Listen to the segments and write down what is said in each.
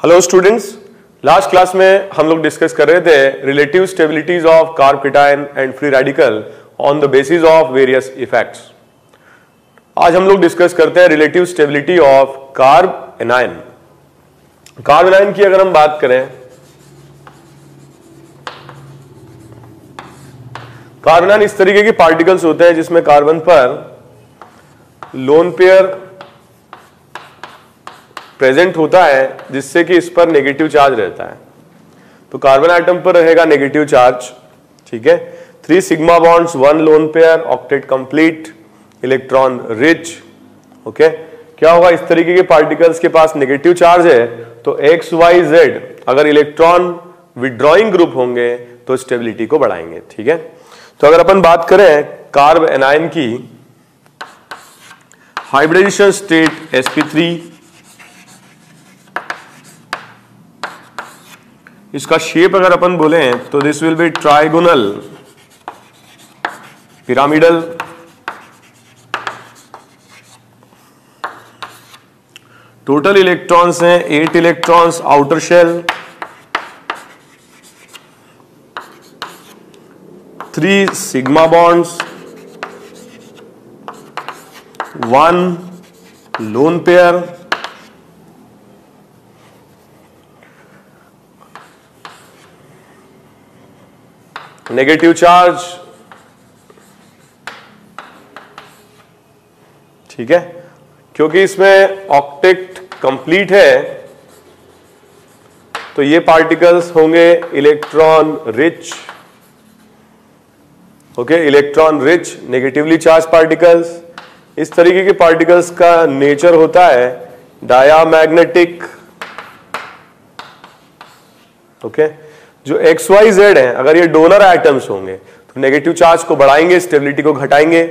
Hello students, last class में हम लोग डिस्कस कर रहे थे relative stabilities of carb cation and free radical on the basis of various effects. आज हम लोग डिस्कस करते हैं relative stability of carb anion. Carb anion की अगर हम बात करें, कार्ब एनायन इस तरीके के पार्टिकल्स होते हैं जिसमें कार्बन पर लोन पेयर प्रेजेंट होता है जिससे कि इस पर नेगेटिव चार्ज रहता है। तो कार्बन एटम पर रहेगा नेगेटिव चार्ज, ठीक है। 3 sigma bonds, 1 lone pair, octet complete, electron rich. Okay, क्या होगा, इस तरीके के पार्टिकल्स के पास नेगेटिव चार्ज है तो एक्स वाई जेड अगर इलेक्ट्रॉन विड्रॉइंग ग्रुप होंगे तो स्टेबिलिटी को बढ़ाएंगे, ठीक है। तो अगर अपन बात करें कार्ब एनायन की, हाइब्रिडाइजेशन स्टेट sp3, इसका शेप अगर अपन बोले तो this will be trigonal pyramidal. Total electrons हैं 8 electrons outer shell, 3 sigma bonds, 1 lone pair, negative charge, ठीक है। क्योंकि इसमें ऑक्टेट कंप्लीट है तो ये पार्टिकल्स होंगे electron rich. Okay, electron rich negatively charge particles. इस तरीके के पार्टिकल्स का नेचर होता है डायामैग्नेटिक। ओके, जो एक्स वाई जेड है, अगर ये डोनर एटम्स होंगे तो नेगेटिव चार्ज को बढ़ाएंगे, स्टेबिलिटी को घटाएंगे,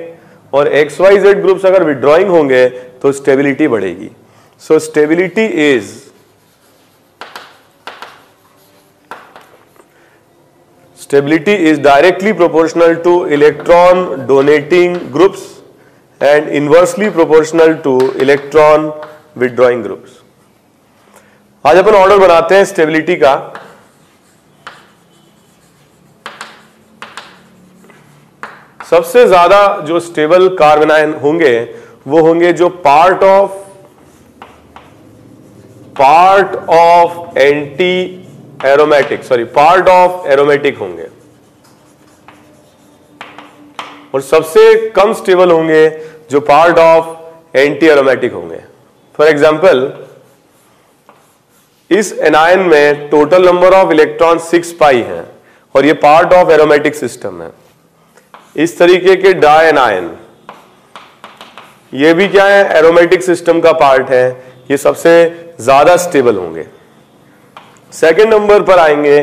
और एक्स वाई जेड ग्रुप्स अगर विड्रॉइंग होंगे तो स्टेबिलिटी बढ़ेगी। So stability is directly proportional two electron donating groups and inversely proportional two electron withdrawing groups. आज अपन ऑर्डर बनाते हैं स्टेबिलिटी का। सबसे ज्यादा जो स्टेबल कार्बन आयन होंगे वो होंगे जो पार्ट ऑफ एरोमेटिक होंगे, और सबसे कम स्टेबल होंगे जो पार्ट ऑफ एंटी एरोमेटिक होंगे। फॉर एग्जांपल, इस एनायन में टोटल नंबर ऑफ इलेक्ट्रॉन 6 पाई है और ये पार्ट ऑफ एरोमेटिक सिस्टम है। इस तरीके के डाई एनायन, ये भी क्या है, एरोमेटिक सिस्टम का पार्ट है, ये सबसे ज्यादा स्टेबल होंगे। सेकंड नंबर पर आएंगे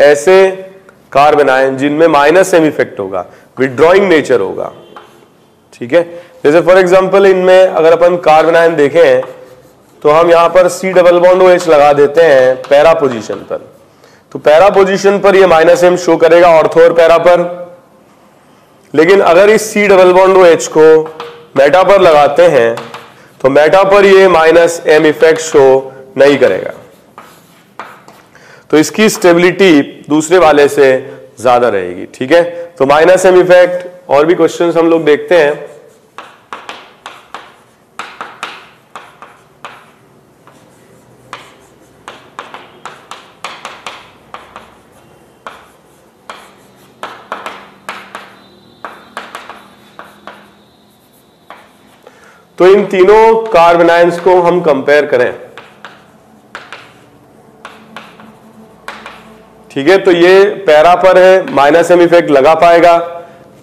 ऐसे कार्बन आयन जिनमें -m इफेक्ट होगा, विड्रॉइंग नेचर होगा, ठीक है। जैसे फॉर एग्जांपल इनमें अगर अपन कार्बन आयन देखें तो हम यहां पर C डबल बॉन्ड OH लगा देते हैं पैरा पोजीशन पर, तो पैरा पोजीशन पर ये -m शो करेगा ऑर्थो और पैरा पर। लेकिन अगर इस C डबल बॉन्ड OH को मेटा पर लगाते हैं तो मेटा पर ये -m इफेक्ट शो नहीं करेगा, तो इसकी स्टेबिलिटी दूसरे वाले से ज्यादा रहेगी, ठीक है। तो -m इफेक्ट और भी क्वेश्चंस हम लोग देखते हैं। तो इन तीनों कार्बन आयन्स को हम कंपेयर करें, ठीक है। तो ये पैरा पर है, -m इफेक्ट लगा पाएगा,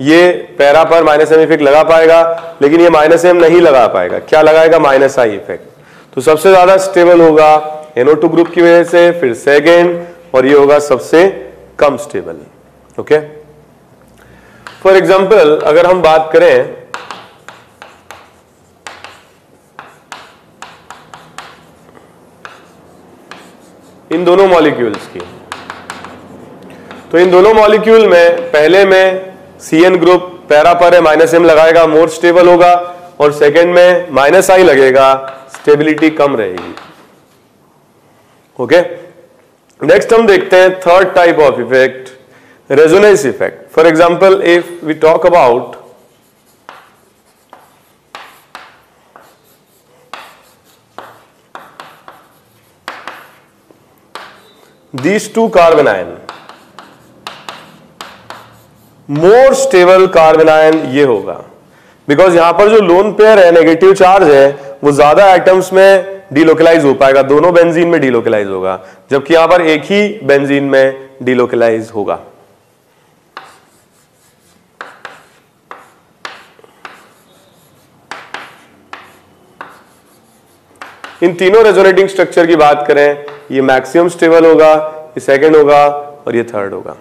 ये पैरा पर -m इफेक्ट लगा पाएगा, लेकिन ये -m नहीं लगा पाएगा, क्या लगाएगा, -I इफेक्ट। तो सबसे ज्यादा स्टेबल होगा NO2 ग्रुप की वजह से, फिर सेकेंड, और ये होगा सबसे कम स्टेबल। ओके, फॉर एग्जाम्पल अगर हम बात करें इन दोनों मॉलिक्यूल्स की, तो इन दोनों मॉलिक्यूल में पहले में CN ग्रुप पैरा पर है, -m लगाएगा, मोर स्टेबल होगा, और सेकेंड में -I लगेगा, स्टेबिलिटी कम रहेगी। ओके, नेक्स्ट हम देखते हैं third type of effect, resonance effect. For example if we talk about these two carbon ion, more stable carbon ion ये होगा, बिकॉज यहां पर जो लोन पेयर है, नेगेटिव चार्ज है, वो ज्यादा एटम्स में डीलोकलाइज हो पाएगा, दोनों बेंजीन में डीलोकलाइज होगा, जबकि यहां पर एक ही बेंजीन में डीलोकलाइज होगा. इन तीनों रेजोनेटिंग स्ट्रक्चर की बात करें, ये मैक्सिमम स्टेबल होगा, ये सेकंड होगा और ये थर्ड होगा.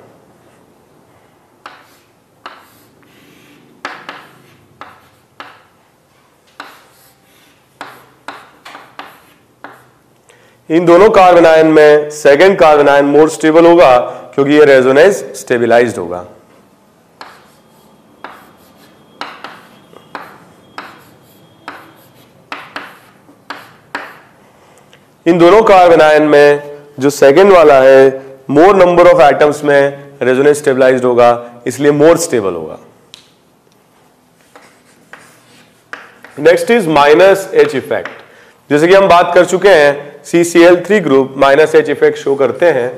इन दोनों कार्बन आयन में second carbon ion more stable होगा, क्योंकि ये रेजोनेंस स्टेबलाइज्ड होगा. इन दोनों कार्बन आयन में जो सेकंड वाला है, मोर नंबर ऑफ एटम्स में रेजोनेंस स्टेबलाइज्ड होगा, इसलिए मोर स्टेबल होगा. Next is minus H effect. जैसे कि हम बात कर चुके हैं, CCl3 group minus H effect show करते हैं,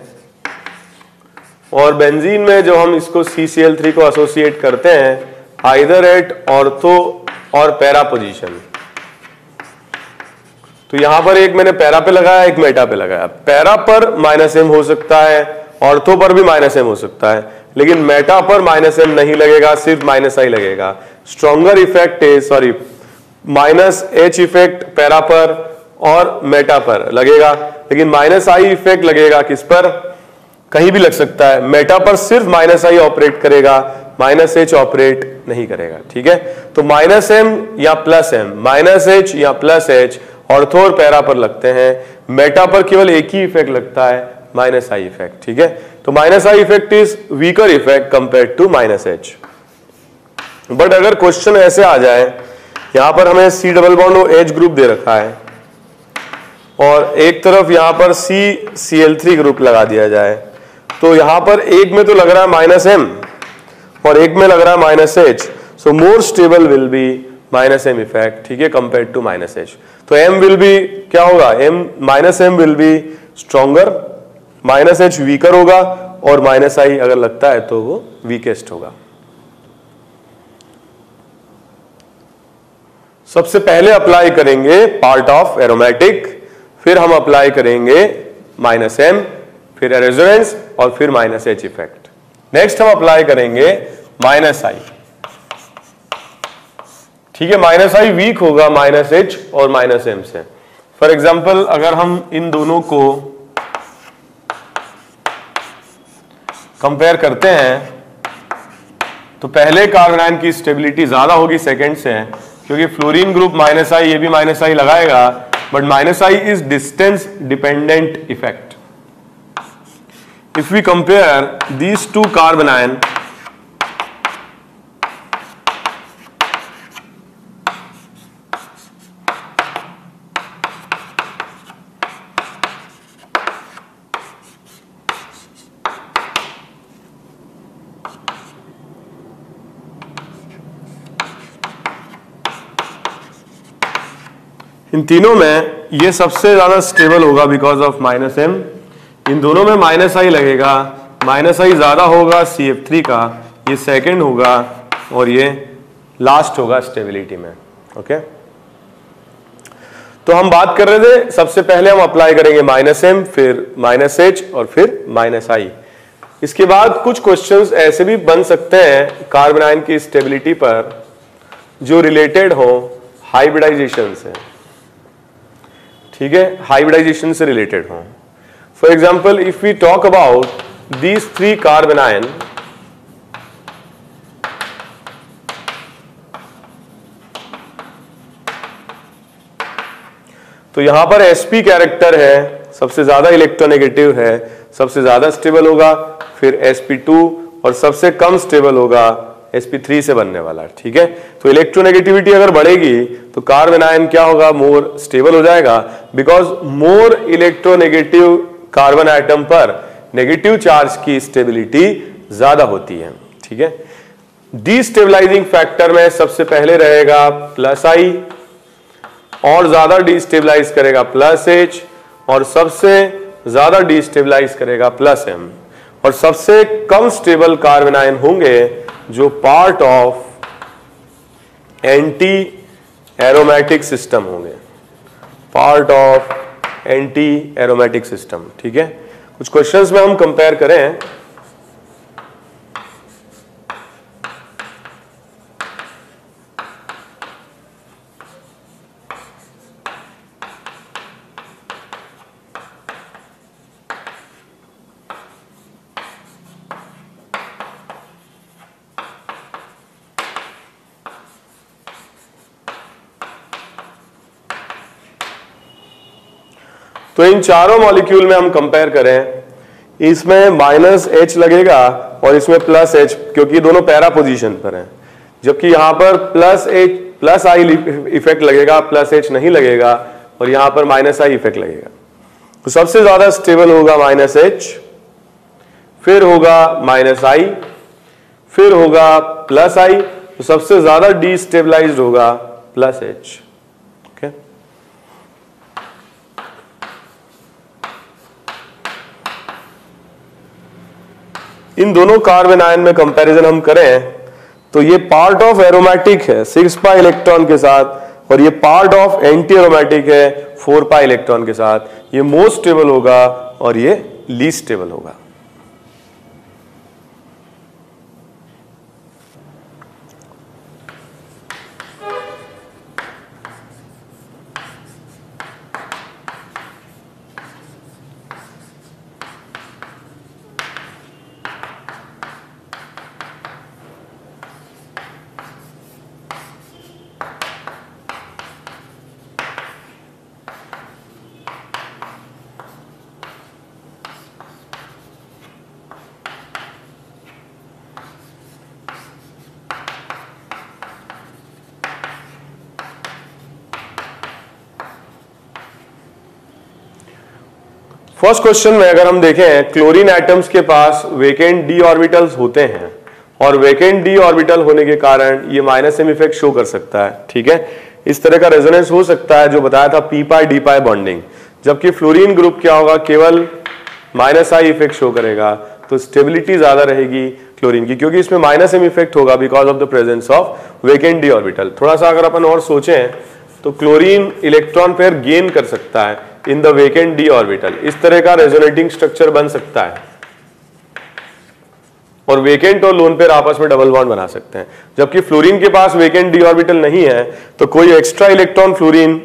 और बेंजीन में जो हम इसको CCl3 को एसोसिएट करते हैं आइदर एट ऑर्थो और पैरा पोजीशन. तो यहां पर एक मैंने पैरा पे लगाया, एक मेटा पे लगाया. पैरा पर -m हो सकता है, ऑर्थो पर भी -m हो सकता है, लेकिन मेटा पर -m नहीं लगेगा, सिर्फ -i लगेगा. Stronger effect is -h effect para पर और मेटा पर लगेगा, लेकिन -i इफेक्ट लगेगा किस पर, कहीं भी लग सकता है. मेटा पर सिर्फ -i ऑपरेट करेगा, -h ऑपरेट नहीं करेगा. ठीक है, तो -m या +m, -h या +h ऑर्थो और पैरा पर लगते हैं. मेटा पर केवल एक ही इफेक्ट लगता है, -i इफेक्ट. ठीक है, तो -i effect is weaker effect compared to -h. But अगर क्वेश्चन ऐसे आ जाए, यहां पर हमें C डबल बॉन्ड और H ग्रुप दे रखा है, और एक तरफ यहां पर CCl3 ग्रुप लगा दिया जाए, तो यहां पर एक में तो लग रहा है -m और एक में लग रहा है -h. So more stable will B -m effect. ठीक है, कंपेयर्ड टू -h. तो m विल बी क्या होगा, -m will be stronger, -h weaker होगा, और -i अगर लगता है तो वो वीकेस्ट होगा. सबसे पहले अप्लाई करेंगे पार्ट ऑफ एरोमेटिक, फिर हम अप्लाई करेंगे -m, फिर रेजोनेंस, और फिर -h इफेक्ट. नेक्स्ट हम अप्लाई करेंगे -i. ठीक है, -i वीक होगा -h और -m से. फॉर एग्जाम्पल अगर हम इन दोनों को कंपेयर करते हैं, तो पहले कार्बन आयन की स्टेबिलिटी ज्यादा होगी सेकंड से, क्योंकि फ्लोरीन ग्रुप -i, ये भी -i लगाएगा, but -i is distance dependent effect. If we compare these two carbon ion, इन तीनों में ये सबसे ज्यादा स्टेबल होगा बिकॉज ऑफ -m. इन दोनों में -i लगेगा, -i ज्यादा होगा CF3 का, ये सेकंड होगा, और ये लास्ट होगा स्टेबिलिटी में. ओके, तो हम बात कर रहे थे, सबसे पहले हम अप्लाई करेंगे -m, फिर -h और फिर -i. इसके बाद कुछ क्वेश्चंस ऐसे भी बन सकते हैं कार्बन आयन की स्टेबिलिटी पर, जो रिलेटेड हो हाइब्रिडाइजेशन से. ठीक है, हाइब्रिडाइजेशन से रिलेटेड हो. For example if we talk about these 3 carbon ion, तो यहां पर sp कैरेक्टर है, सबसे ज्यादा इलेक्ट्रोनेगेटिव है, सबसे ज्यादा स्टेबल होगा, फिर sp2, और सबसे कम स्टेबल होगा sp3 से बनने वाला है, ठीक है। तो इलेक्ट्रोनेगेटिविटी अगर बढ़ेगी तो कार्बन आयन क्या होगा, मोर स्टेबल हो जाएगा, because more electronegative carbon atom पर नेगेटिव चार्ज की स्टेबिलिटी ज्यादा होती है, ठीक है। डिस्टेबलाइजिंग फैक्टर में सबसे पहले रहेगा प्लस आई, और ज्यादा डिस्टेबलाइज करेगा प्लस एच, और सबसे ज्यादा डिस्टेबलाइज करेगा प्लस एम, और सबसे कम स्टेबल कार्बन आयन होंगे जो part of anti aromatic system होंगे, part of anti aromatic system, ठीक है। कुछ क्वेश्चंस में हम कंपेयर करें, तो इन चारों मॉलिक्यूल में हम कंपेयर करें, इसमें माइनस एच लगेगा और इसमें प्लस एच, क्योंकि दोनों पैरा पोजीशन पर हैं, जबकि यहां पर plus H plus I effect लगेगा, प्लस एच नहीं लगेगा, और यहां पर माइनस आई इफेक्ट लगेगा। तो सबसे ज्यादा स्टेबल होगा माइनस एच, फिर होगा माइनस आई, फिर होगा प्लस आई, तो सबसे ज्यादा डिस्टेबलाइज्ड होगा प्लस एच। इन दोनों कार्बन आयन में कंपैरिजन हम करें तो ये पार्ट ऑफ एरोमेटिक है 6 पाई इलेक्ट्रॉन के साथ, और ये पार्ट ऑफ एंटी एरोमेटिक है 4 पाई इलेक्ट्रॉन के साथ। ये मोस्ट स्टेबल होगा और ये लीस्ट स्टेबल होगा। फर्स्ट क्वेश्चन में अगर हम देखें, क्लोरीन एटम्स के पास वेकेंट डी ऑर्बिटल्स होते हैं, और वेकेंट डी ऑर्बिटल होने के कारण ये माइनस एम इफेक्ट शो कर सकता है, ठीक है। इस तरह का रेजोनेंस हो सकता है जो बताया था पी पाई डी पाई बॉन्डिंग, जबकि फ्लोरीन ग्रुप क्या होगा, केवल माइनस आई इफेक्ट शो करेगा। तो स्टेबिलिटी ज्यादा रहेगी क्लोरीन की, क्योंकि इसमें माइनस एम इफेक्ट होगा because of the presence of vacant D orbital. थोड़ा सा अगर अपन और सोचें तो क्लोरीन इलेक्ट्रॉन पेयर गेन कर सकता है in the vacant D orbital, इस तरह का रेजोनेटिंग स्ट्रक्चर बन सकता है, और वेकेंट और लोन पेयर आपस में डबल बॉन्ड बना सकते हैं। जबकि फ्लोरीन के पास वेकेंट डी ऑर्बिटल नहीं है, तो कोई extra electron fluorine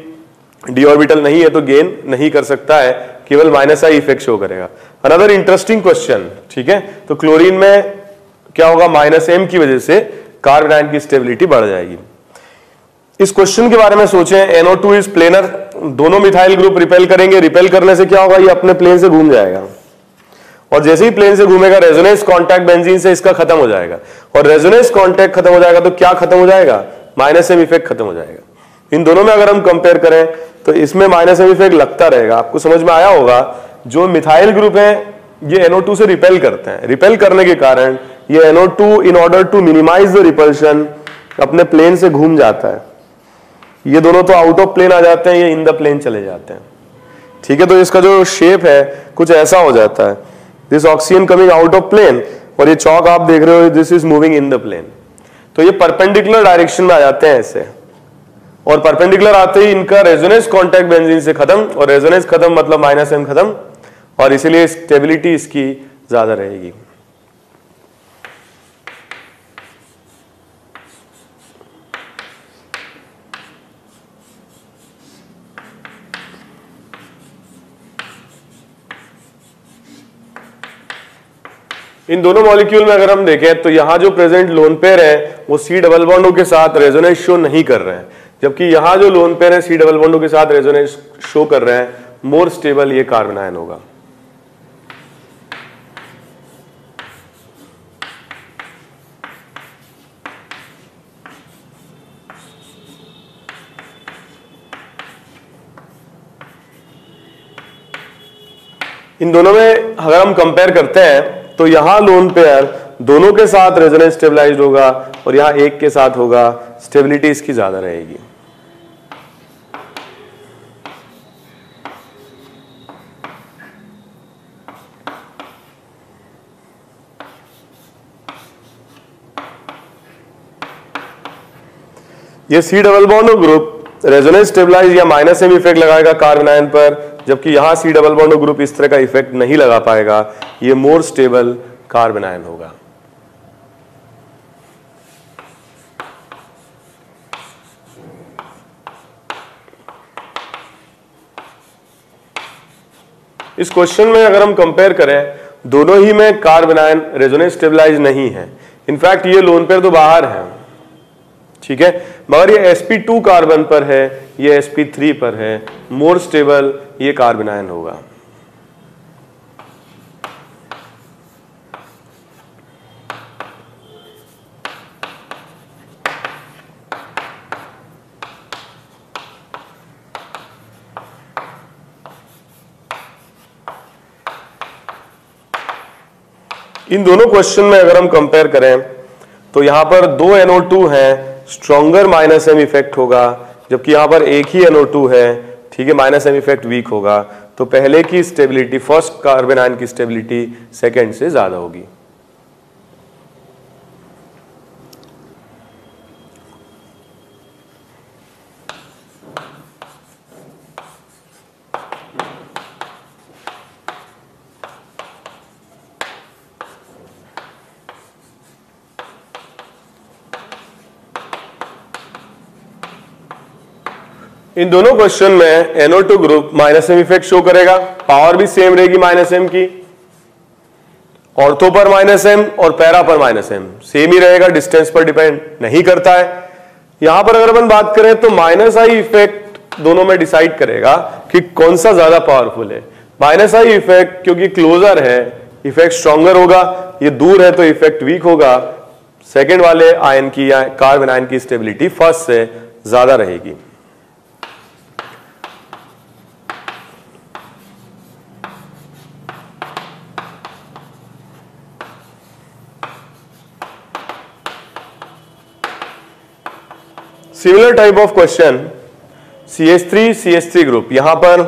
D orbital नहीं है तो गेन नहीं कर सकता है, केवल माइनस आई इफेक्ट शो करेगा। अनदर इंटरेस्टिंग क्वेश्चन, ठीक है। तो क्लोरीन में क्या होगा, माइनस एम की वजह से कार्बन आयन की स्टेबिलिटी बढ़ जाएगी। इस क्वेश्चन के बारे में सोचें, NO2 इज प्लेनर, दोनों मिथाइल ग्रुप रिपेल करेंगे, रिपेल करने से क्या होगा, ये अपने प्लेन से घूम जाएगा, और जैसे ही प्लेन से घूमेगा रेजोनेंस कांटेक्ट बेंजीन से इसका खत्म हो जाएगा, और रेजोनेंस कांटेक्ट खत्म हो जाएगा तो क्या खत्म हो जाएगा, माइनस एम इफेक्ट खत्म हो जाएगा। इन दोनों में अगर हम कंपेयर करें तो इसमें माइनस एम इफेक्ट लगता रहेगा। आपको समझ में आया होगा, जो मिथाइल ग्रुप है ये NO2 से रिपेल करते हैं, रिपेल करने के कारण ये NO2 in order to minimise the repulsion अपने प्लेन से घूम जाता है। ये दोनों तो आउट ऑफ प्लेन आ जाते हैं, ये इन द प्लेन चले जाते हैं, ठीक है। तो इसका जो शेप है कुछ ऐसा हो जाता है, this oxygen coming out of plane, और ये चौक आप देख रहे हो, this is moving in the plane. तो ये परपेंडिकुलर डायरेक्शन में आ जाते हैं ऐसे, और परपेंडिकुलर आते ही इनका रेजोनेंस कांटेक्ट बेंजीन से खत्म, और रेजोनेंस खत्म मतलब माइनस एम खत्म, और इसीलिए स्टेबिलिटी इसकी ज्यादा रहेगी। इन दोनों मॉलिक्यूल में अगर हम देखें तो यहां जो प्रेजेंट लोन पेयर है वो सी डबल बॉन्डों के साथ रेजोनेंस शो नहीं कर रहे हैं, जबकि यहां जो लोन पेयर है सी डबल बॉन्डों के साथ रेजोनेंस शो कर रहे हैं। मोर स्टेबल ये कार्बन आयन होगा। इन दोनों में अगर हम कंपेयर करते हैं तो यहां लोन पेयर दोनों के साथ रेजोनेंस स्टेबलाइज्ड होगा और यहां एक के साथ होगा, स्टेबिलिटी इसकी ज्यादा रहेगी। ये C double bond group resonance stabilise या माइनस एम इफेक्ट लगाएगा कार्बन आयन पर, जबकि यहां सी डबल बॉन्ड ग्रुप इस तरह का इफेक्ट नहीं लगा पाएगा, ये मोर स्टेबल कार्बन आयन होगा। इस क्वेश्चन में अगर हम कंपेयर करें दोनों ही में कार्बन आयन रेजोनेंस स्टेबलाइज नहीं है, इनफैक्ट ये लोन पेयर तो बाहर है, ठीक है, मगर ये sp2 कार्बन पर है, ये sp3 पर है, मोर स्टेबल ये कार्बन आयन होगा। इन दोनों क्वेश्चन में अगर हम कंपेयर करें तो यहां पर दो NO2 हैं, स्ट्रॉन्गर माइनस एम इफेक्ट होगा, जबकि यहां पर एक ही NO2 है, ठीक है, माइनस एम इफेक्ट वीक होगा। तो पहले की स्टेबिलिटी, फर्स्ट कार्बन आयन की स्टेबिलिटी सेकंड से ज्यादा होगी। इन दोनों क्वेश्चन में NO2 group minus M effect show करेगा, पावर भी सेम रहेगी माइनस एम की, ऑर्थो पर माइनस एम और पैरा पर माइनस एम सेम ही रहेगा, डिस्टेंस पर डिपेंड नहीं करता है। यहां पर अगर अपन बात करें तो माइनस आई इफेक्ट दोनों में डिसाइड करेगा कि कौन सा ज्यादा पावरफुल है। माइनस आई इफेक्ट क्योंकि क्लोजर है, इफेक्ट स्ट्रॉन्गर होगा, ये दूर है तो इफेक्ट वीक होगा। सेकेंड वाले आयन की या कार्बन आयन की स्टेबिलिटी फर्स्ट से ज्यादा रहेगी। Similar type of question CH3 group, यहां पर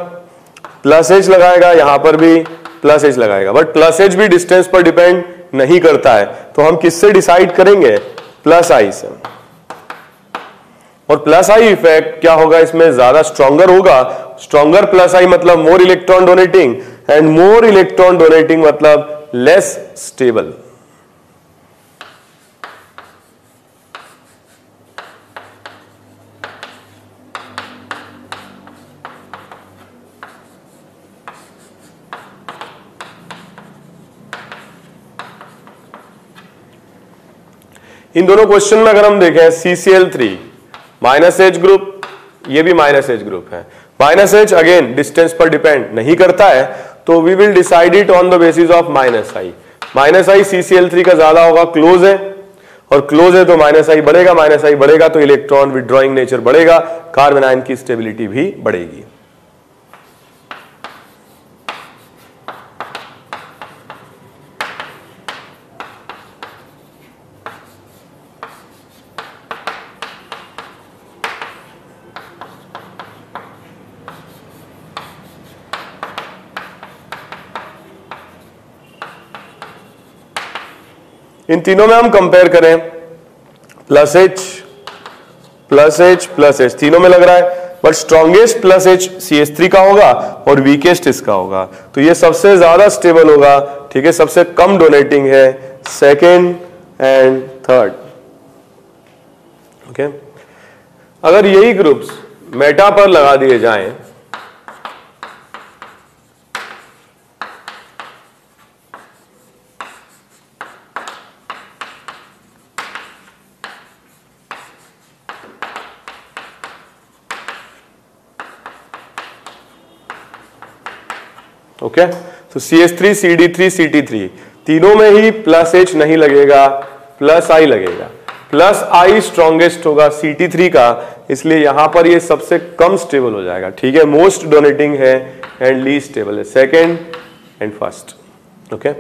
प्लस H लगाएगा, यहां पर भी प्लस H लगाएगा, बट प्लस H भी डिस्टेंस पर डिपेंड नहीं करता है, तो हम किससे डिसाइड करेंगे? प्लस आई से। और प्लस आई इफेक्ट क्या होगा इसमें? ज्यादा स्ट्रॉन्गर होगा। स्ट्रॉन्गर प्लस आई मतलब more electron donating, and more electron donating मतलब लेस स्टेबल। इन दोनों क्वेश्चन में अगर हम देखें CCl3 माइनस H ग्रुप, ये भी माइनस H ग्रुप है। माइनस H अगेन डिस्टेंस पर डिपेंड नहीं करता है, तो we will decide it on the basis of minus I. Minus I CCl3 का ज्यादा होगा, क्लोज है, और क्लोज है तो माइनस आई बढ़ेगा, माइनस आई बढ़ेगा तो इलेक्ट्रॉन विड्रॉइंग नेचर बढ़ेगा, कार्बन आयन की स्टेबिलिटी भी बढ़ेगी। इन तीनों में हम कंपेयर करें, plus H plus H plus H तीनों में लग रहा है, but strongest plus H CH3 का होगा और वीकेस्ट इसका होगा, तो ये सबसे ज्यादा स्टेबल होगा, ठीक है, सबसे कम डोनेटिंग है, सेकेंड एंड थर्ड। ओके, अगर यही ग्रुप्स मेटा पर लगा दिए जाएं ओके, तो CH3 CD3 CT3 तीनों में ही प्लस H नहीं लगेगा, प्लस I लगेगा। प्लस I स्ट्रॉन्गेस्ट होगा CT3 का, इसलिए यहां पर ये सबसे कम स्टेबल हो जाएगा, ठीक है, मोस्ट डोनेटिंग है एंड लीस्ट स्टेबल है, सेकेंड एंड फर्स्ट। ओके,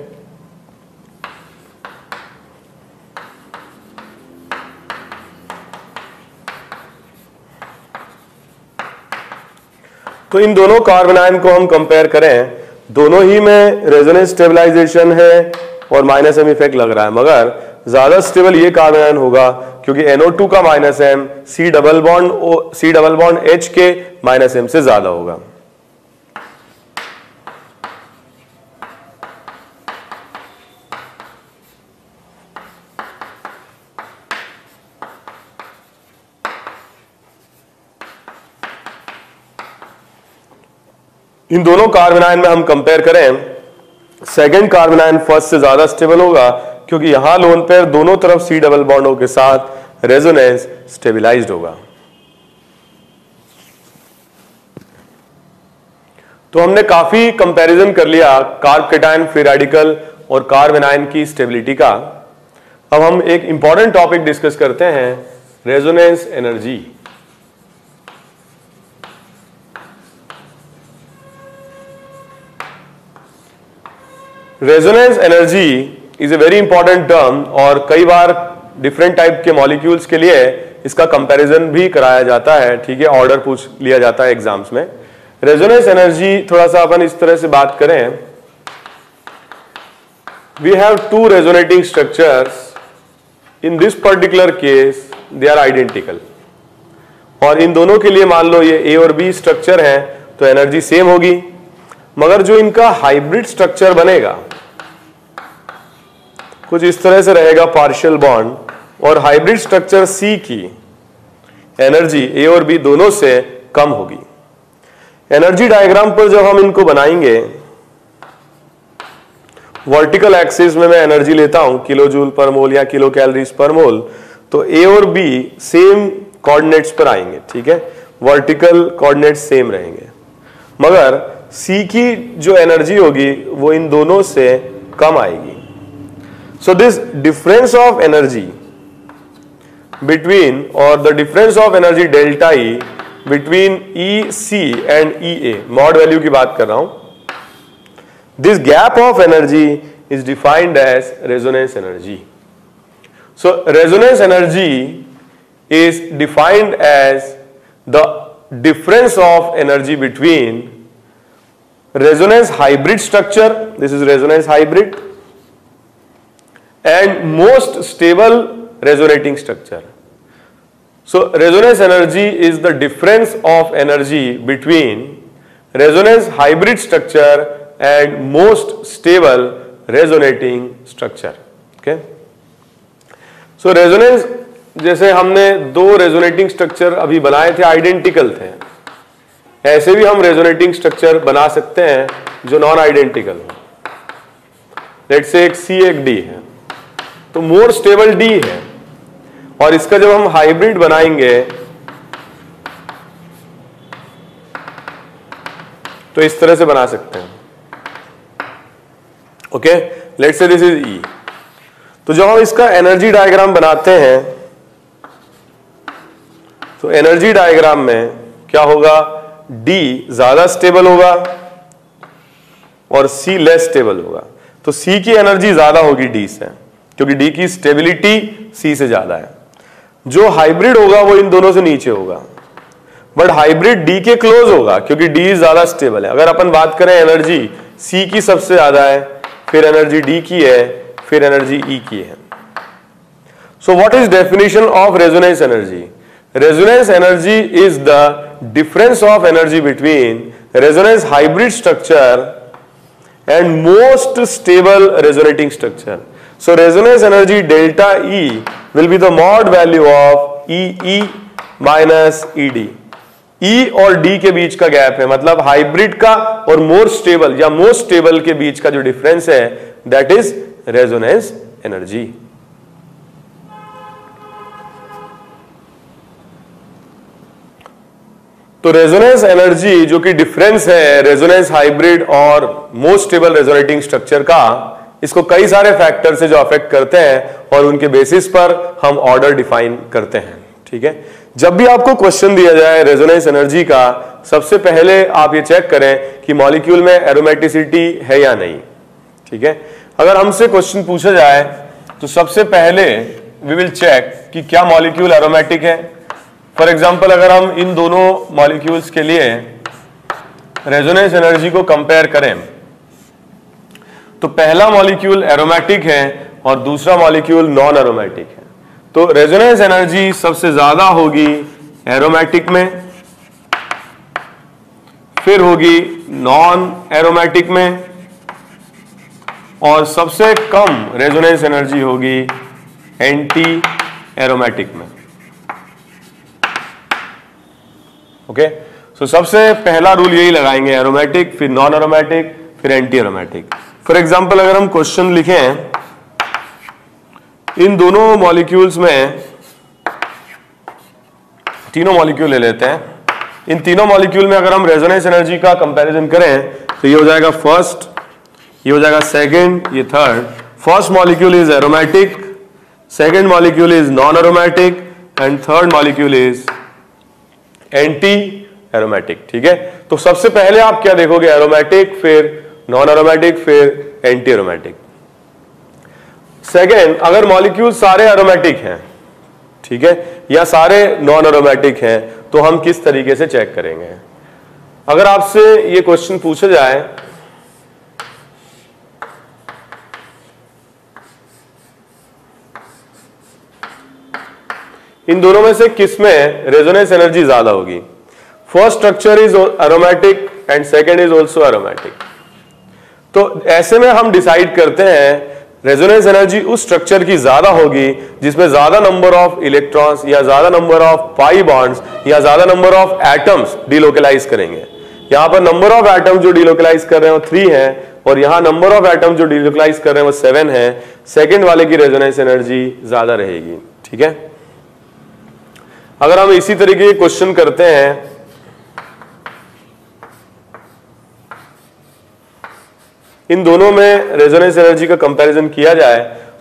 तो इन दोनों कार्बन आयन को हम कंपेयर करें, दोनों ही में रेजोनेंस स्टेबलाइजेशन है और माइनस एम इफेक्ट लग रहा है, मगर ज्यादा स्टेबल ये कार्बन आयन होगा क्योंकि NO2 का minus M C double bond H के माइनस एम से ज्यादा होगा। इन दोनों कार्बन आयन में हम कंपेयर करें, सेकंड कार्बन आयन फर्स्ट से ज्यादा स्टेबल होगा क्योंकि यहां लोन पेयर दोनों तरफ C डबल बॉन्डों के साथ रेजोनेंस स्टेबलाइज्ड होगा। तो हमने काफी कंपैरिजन कर लिया कार्ब कैटायन फ्री रेडिकल और कार्बन आयन की स्टेबिलिटी का। अब हम एक इंपॉर्टेंट टॉपिक डिस्कस करते हैं, resonance energy. Resonance energy is a very important term और कई बार डिफरेंट टाइप के मॉलिक्यूल्स के लिए इसका कंपैरिजन भी कराया जाता है। ठीक है, ऑर्डर पूछ लिया जाता है एग्जाम्स में। रेजोनेंस एनर्जी थोड़ा सा अपन इस तरह से बात करें, we have two resonating structures, in this particular case they are identical, और इन दोनों के लिए मान लो ये ए और बी स्ट्रक्चर है तो एनर्जी सेम होगी, मगर जो इनका हाइब्रिड स्ट्रक्चर बनेगा कुछ इस तरह से रहेगा, पार्शियल बॉन्ड, और हाइब्रिड स्ट्रक्चर सी की एनर्जी ए और बी दोनों से कम होगी। एनर्जी डायग्राम पर जब हम इनको बनाएंगे, वर्टिकल एक्सिस में मैं एनर्जी लेता हूं किलो जूल पर मोल या किलो कैलोरीज पर मोल, तो ए और बी सेम कोऑर्डिनेट्स पर आएंगे। ठीक है, वर्टिकल कोऑर्डिनेट्स सेम रहेंगे, मगर सी की जो एनर्जी होगी वो इन दोनों से कम आएगी। So this difference of energy between, or the difference of energy delta E between EC and EA, mod value की बात कर रहा हूं, this gap of energy is defined as resonance energy. So resonance energy is defined as the difference of energy between resonance hybrid structure, this is resonance hybrid, and most stable resonating structure. So resonance energy is the difference of energy between resonance hybrid structure and most stable resonating structure. Okay, so resonance, जैसे हमने दो resonating structure अभी बनाए थे, identical थे, ऐसे भी हम रेजोनेटिंग स्ट्रक्चर बना सकते हैं जो नॉन आइडेंटिकल हो। लेट्स से एक C एक D है, तो मोर स्टेबल D है, और इसका जब हम हाइब्रिड बनाएंगे तो इस तरह से बना सकते हैं। Okay, let's say this is E। तो जब हम इसका एनर्जी डायग्राम बनाते हैं तो एनर्जी डायग्राम में क्या होगा, D ज्यादा स्टेबल होगा और C लेस स्टेबल होगा। तो C की एनर्जी ज्यादा होगी D से, क्योंकि D की स्टेबिलिटी C से ज्यादा है। जो हाइब्रिड होगा वो इन दोनों से नीचे होगा, बट हाइब्रिड D के क्लोज होगा क्योंकि D ज्यादा स्टेबल है। अगर अपन बात करें एनर्जी C की सबसे ज्यादा है, फिर एनर्जी D की है, फिर एनर्जी E की है। So what is definition of resonance energy? Resonance energy is the difference of energy between resonance hybrid structure and most stable resonating structure. So resonance energy delta E will be the mod value of EE minus ED. E और D के बीच का gap है, मतलब hybrid का और more stable या most stable के बीच का जो डिफरेंस है, दैट इज रेजोनेंस एनर्जी। तो रेजोनेंस एनर्जी जो कि डिफरेंस है रेजोनेंस हाइब्रिड और मोस्ट स्टेबल रेजोनेटिंग स्ट्रक्चर का, इसको कई सारे फैक्टर से जो अफेक्ट करते हैं और उनके बेसिस पर हम ऑर्डर डिफाइन करते हैं। ठीक ठीक है, जब भी आपको क्वेश्चन दिया जाए रेजोनेंस एनर्जी का, सबसे पहले आप ये चेक करें कि मॉलिक्यूल में एरोमेटिसिटी है या नहीं। ठीक है, अगर हमसे क्वेश्चन पूछा जाए तो सबसे पहले वी विल चेक कि क्या मॉलिक्यूल एरोमेटिक है। फॉर एग्जांपल, अगर हम इन दोनों मॉलिक्यूल्स के लिए रेजोनेंस एनर्जी को कंपेयर करें तो पहला मॉलिक्यूल एरोमेटिक है और दूसरा मॉलिक्यूल नॉन एरोमेटिक है। तो रेजोनेंस एनर्जी सबसे ज्यादा होगी एरोमेटिक में, फिर होगी नॉन एरोमेटिक में, और सबसे कम रेजोनेंस एनर्जी होगी एंटी एरोमेटिक में। ओके, सो सबसे पहला रूल यही लगाएंगे, एरोमेटिक, फिर नॉन एरोमेटिक, फिर एंटी एरोमेटिक। फॉर एग्जांपल, अगर हम क्वेश्चन लिखें, इन दोनों मॉलिक्यूल्स में, तीनों मॉलिक्यूल ले लेते हैं, इन तीनों मॉलिक्यूल में अगर हम रेजोनेंस एनर्जी का कंपैरिजन करें तो ये हो जाएगा फर्स्ट, ये हो जाएगा सेकंड, ये third. First molecule is aromatic, second molecule is non aromatic and third molecule is anti aromatic. ठीक है, तो सबसे पहले आप क्या देखोगे, एरोमेटिक, फिर नॉन एरोमेटिक, फिर एंटी एरोमेटिक। सेकेंड, अगर मॉलिक्यूल सारे एरोमेटिक हैं, ठीक है, या सारे नॉन एरोमेटिक हैं, तो हम किस तरीके से चेक करेंगे। अगर आपसे ये क्वेश्चन पूछा जाए इन दोनों में से किस में रेजोनेंस एनर्जी ज्यादा होगी, first structure is aromatic and second is also aromatic, तो ऐसे में हम डिसाइड करते हैं रेजोनेंस एनर्जी उस स्ट्रक्चर की ज्यादा होगी जिसमें ज्यादा नंबर ऑफ इलेक्ट्रॉन्स या ज्यादा नंबर ऑफ पाई बॉन्ड्स या ज्यादा नंबर ऑफ एटम्स डिलोकलाइज करेंगे। यहां पर नंबर ऑफ एटम्स जो डिलोकलाइज कर रहे हैं वो 3 है और यहां नंबर ऑफ एटम्स जो डिलोकलाइज कर रहे हैं वो 7 है। सेकेंड वाले की रेजोनेंस एनर्जी ज्यादा रहेगी। ठीक है, अगर हम इसी तरीके के क्वेश्चन करते हैं, इन दोनों में रेजोनेंस एनर्जी का कंपैरिजन किया जाए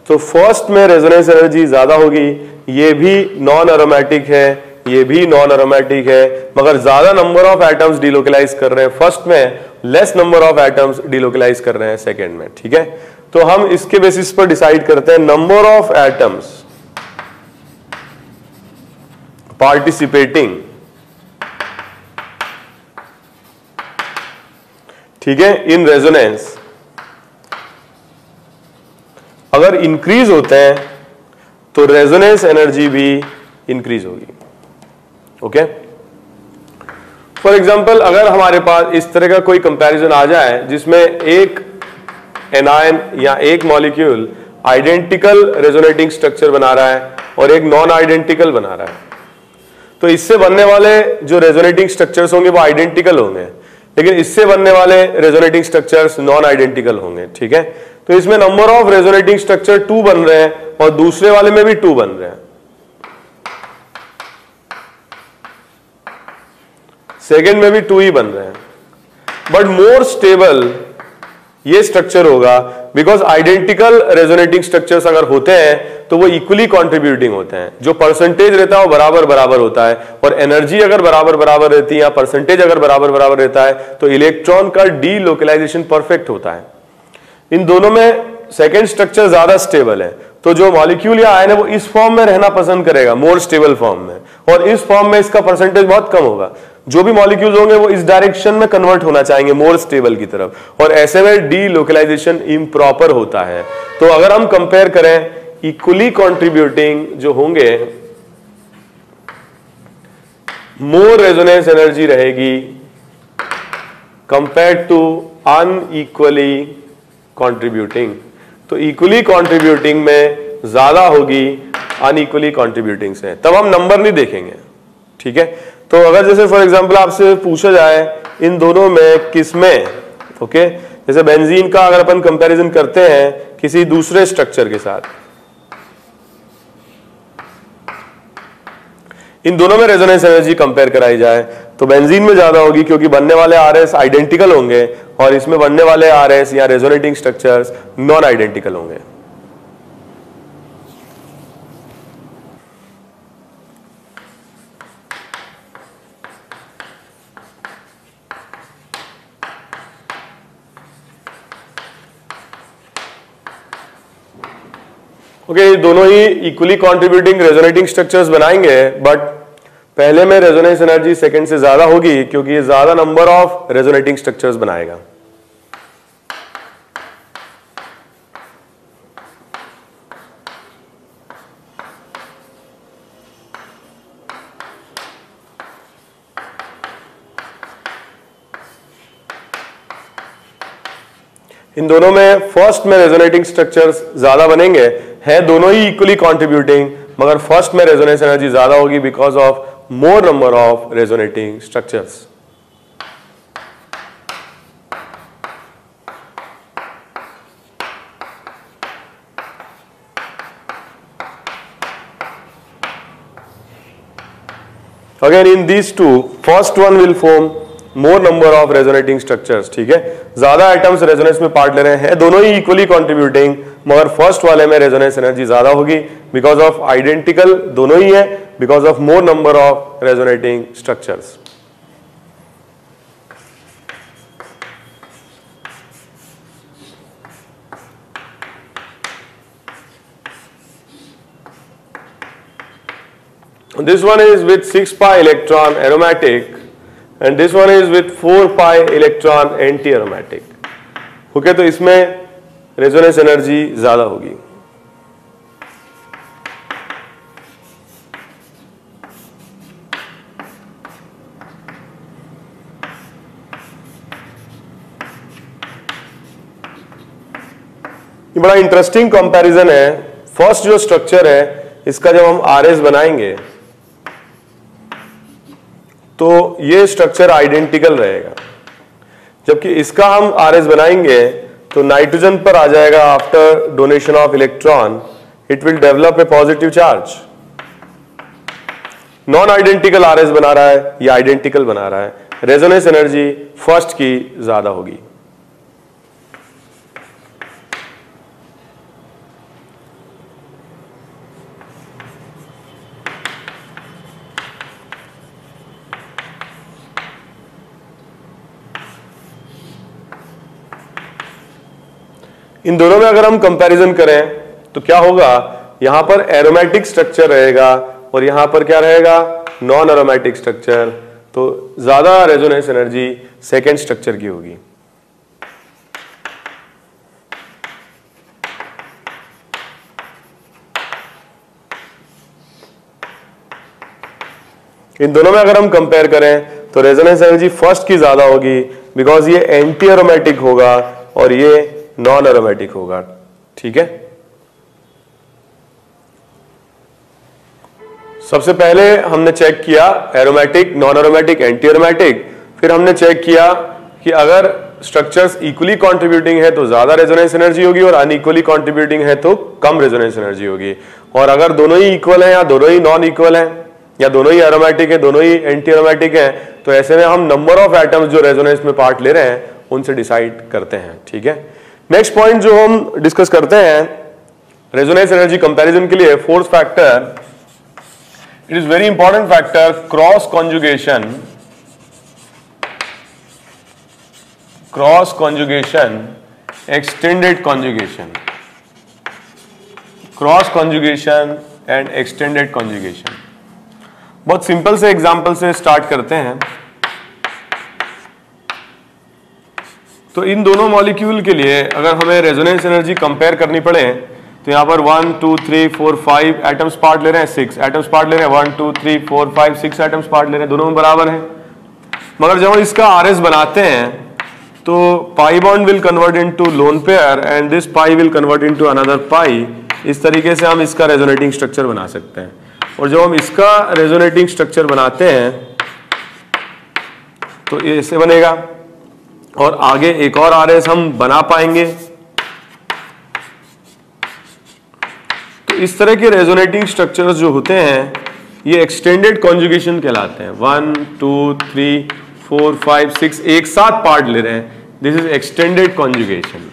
तो फर्स्ट में रेजोनेंस एनर्जी ज्यादा होगी, ये भी नॉन एरोमेटिक है, ये भी नॉन एरोमेटिक है, मगर ज्यादा नंबर ऑफ एटम्स डिलोकलाइज कर रहे हैं फर्स्ट में, less number of atoms delocalise कर रहे हैं सेकेंड में। ठीक है, तो हम इसके बेसिस पर डिसाइड करते हैं नंबर ऑफ एटम्स पार्टिसिपेटिंग, ठीक है, इन रेजोनेंस अगर इंक्रीज होते हैं तो रेजोनेंस एनर्जी भी इंक्रीज होगी। ओके, फॉर एग्जांपल, अगर हमारे पास इस तरह का कोई कंपैरिजन आ जाए जिसमें एक एनायन या एक मॉलिक्यूल आइडेंटिकल रेजोनेटिंग स्ट्रक्चर बना रहा है और एक नॉन आइडेंटिकल बना रहा है, तो इससे बनने वाले जो रेजोनेटिंग स्ट्रक्चर्स होंगे वो आइडेंटिकल होंगे, लेकिन इससे बनने वाले रेजोनेटिंग स्ट्रक्चर्स नॉन आइडेंटिकल होंगे। ठीक है, तो इसमें नंबर ऑफ रेजोनेटिंग स्ट्रक्चर 2 बन रहे हैं और दूसरे वाले में भी 2 बन रहे हैं, सेकेंड में भी 2 ही बन रहे हैं, बट मोर स्टेबल ये स्ट्रक्चर होगा बिकॉज आइडेंटिकल रेजोनेटिंग स्ट्रक्चर्स अगर होते हैं तो वो इक्वली कॉन्ट्रीब्यूटिंग होते हैं, जो परसेंटेज रहता है वो बराबर बराबर होता है, और एनर्जी अगर बराबर बराबर रहती है या परसेंटेज अगर बराबर बराबर रहता है तो इलेक्ट्रॉन का डीलोकलाइजेशन परफेक्ट होता है। इन दोनों में सेकेंड स्ट्रक्चर ज्यादा स्टेबल है, तो जो मॉलिक्यूल या आयन है वो इस फॉर्म में रहना पसंद करेगा, मोर स्टेबल फॉर्म में, और इस फॉर्म में इसका परसेंटेज बहुत कम होगा। जो भी मॉलिक्यूल्स होंगे वो इस डायरेक्शन में कन्वर्ट होना चाहेंगे मोर स्टेबल की तरफ, और ऐसे में डीलोकलाइजेशन इम्प्रॉपर होता है। तो अगर हम कंपेयर करें, इक्वली कॉन्ट्रीब्यूटिंग जो होंगे मोर रेजोनेंस एनर्जी रहेगी कंपेयर टू अनइक्वली कॉन्ट्रीब्यूटिंग, तो इक्वली कॉन्ट्रीब्यूटिंग में ज्यादा होगी अनइक्वली कॉन्ट्रीब्यूटिंग से। तब हम नंबर नहीं देखेंगे। ठीक है, तो अगर जैसे फॉर एग्जांपल आपसे पूछा जाए इन दोनों में किस में, ओके, जैसे बेंजीन का अगर अपन कंपैरिजन करते हैं किसी दूसरे स्ट्रक्चर के साथ, इन दोनों में रेजोनेंस एनर्जी कंपेयर कराई जाए तो बेंजीन में ज्यादा होगी क्योंकि बनने वाले आरएस आइडेंटिकल होंगे और इसमें बनने वाले आरएस या रेजोनेटिंग स्ट्रक्चर्स नॉन आइडेंटिकल होंगे। ओके, ये दोनों ही इक्वली कॉन्ट्रीब्यूटिंग रेजोनेटिंग स्ट्रक्चर्स बनाएंगे, बट पहले में रेजोनेंस एनर्जी सेकंड से ज्यादा होगी क्योंकि ये ज्यादा नंबर ऑफ रेजोनेटिंग स्ट्रक्चर्स बनाएगा। इन दोनों में फर्स्ट में रेजोनेटिंग स्ट्रक्चर्स ज्यादा बनेंगे, है दोनों ही इक्वली कॉन्ट्रीब्यूटिंग, मगर फर्स्ट में रेजोनेंस एनर्जी ज्यादा होगी because of more number of resonating structures. Again in these two, first one will form more number of resonating structures, ठीक है, ज्यादा एटम्स रेजोनेंस में पार्ट ले रहे हैं, दोनों ही इक्वली कॉन्ट्रीब्यूटिंग, मगर फर्स्ट वाले में रेजोनेंस एनर्जी ज्यादा होगी बिकॉज ऑफ आइडेंटिकल दोनों ही है, because of more number of resonating structures. This one is with 6 pi electron aromatic and this one is with 4 pi electron anti-aromatic. Okay, तो इसमें resonance energy ज्यादा होगी। ये बड़ा इंटरेस्टिंग कंपैरिजन है। फर्स्ट जो स्ट्रक्चर है इसका जब हम आरएस बनाएंगे तो ये स्ट्रक्चर आइडेंटिकल रहेगा, जबकि इसका हम आरएस बनाएंगे तो नाइट्रोजन पर आ जाएगा after donation of electron, it will develop a positive charge. Non identical RS बना रहा है, ये आइडेंटिकल बना रहा है, रेजोनेंस एनर्जी फर्स्ट की ज्यादा होगी। इन दोनों में अगर हम कंपैरिजन करें तो क्या होगा, यहां पर एरोमेटिक स्ट्रक्चर रहेगा और यहां पर क्या रहेगा, नॉन एरोमेटिक स्ट्रक्चर, तो ज्यादा रेजोनेंस एनर्जी सेकेंड स्ट्रक्चर की होगी। इन दोनों में अगर हम कंपेयर करें तो रेजोनेंस एनर्जी फर्स्ट की ज्यादा होगी बिकॉज ये एंटी एरोमेटिक होगा और ये नॉन एरोमेटिक होगा। ठीक है, सबसे पहले हमने चेक किया aromatic, non aromatic, anti aromatic, फिर हमने चेक किया कि अगर स्ट्रक्चर्स इक्वली कंट्रीब्यूटिंग है तो ज्यादा रेजोनेंस एनर्जी होगी और अनइक्वली कंट्रीब्यूटिंग है तो कम रेजोनेंस एनर्जी होगी। और अगर दोनों ही इक्वल है या दोनों ही नॉन इक्वल है या दोनों ही एरोमेटिक है, दोनों ही एंटी एरोमेटिक है, तो ऐसे में हम नंबर ऑफ एटम्स जो रेजोनेंस में पार्ट ले रहे हैं उनसे डिसाइड करते हैं। ठीक है, नेक्स्ट पॉइंट जो हम डिस्कस करते हैं रेजोनेंस एनर्जी कंपैरिजन के लिए, fourth factor, it is very important factor, cross conjugation. Cross conjugation, extended conjugation, cross conjugation and extended conjugation. बहुत सिंपल से एग्जांपल से स्टार्ट करते हैं। तो इन दोनों मॉलिक्यूल के लिए अगर हमें रेजोनेंस एनर्जी कंपेयर करनी पड़े तो यहां पर 1 2 3 4 5 एटम्स पार्ट ले रहे हैं, 6 एटम्स पार्ट ले रहे हैं, 1 2 3 4 5 6 एटम्स पार्ट ले रहे हैं, दोनों में बराबर है। मगर जब हम इसका आरएस बनाते हैं तो pi bond will convert into lone pair and this pi will convert into another pi. इस तरीके से हम इसका रेजोनेटिंग स्ट्रक्चर बना सकते हैं। और जब हम इसका रेजोनेटिंग स्ट्रक्चर बनाते हैं तो ये ऐसे बनेगा और आगे एक और आरएस हम बना पाएंगे। तो इस तरह के रेजोनेटिंग स्ट्रक्चर्स जो होते हैं ये एक्सटेंडेड कॉन्जुगेशन कहलाते हैं। 1 2 3 4 5 6 एक साथ पार्ट ले रहे हैं, दिस इज एक्सटेंडेड कॉन्जुगेशन।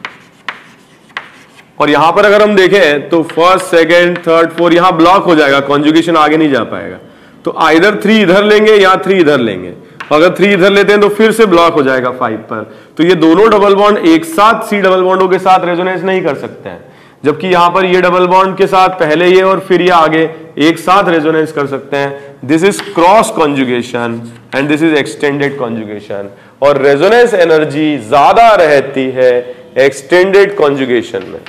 और यहां पर अगर हम देखें तो फर्स्ट सेकेंड थर्ड फोर्थ यहां ब्लॉक हो जाएगा, कॉन्जुगेशन आगे नहीं जा पाएगा। तो आइदर 3 इधर लेंगे या 3 इधर लेंगे, अगर 3 इधर लेते हैं तो फिर से ब्लॉक हो जाएगा 5 पर। तो ये दोनों डबल बॉन्ड एक साथ सी डबल बॉन्डों के साथ रेजोनेंस नहीं कर सकते हैं। जबकि यहां पर ये डबल बॉन्ड के साथ पहले ये और फिर ये आगे एक साथ रेजोनेंस कर सकते हैं। This is cross conjugation and this is extended conjugation. और रेजोनेंस एनर्जी ज्यादा रहती है एक्सटेंडेड कॉन्जुगेशन में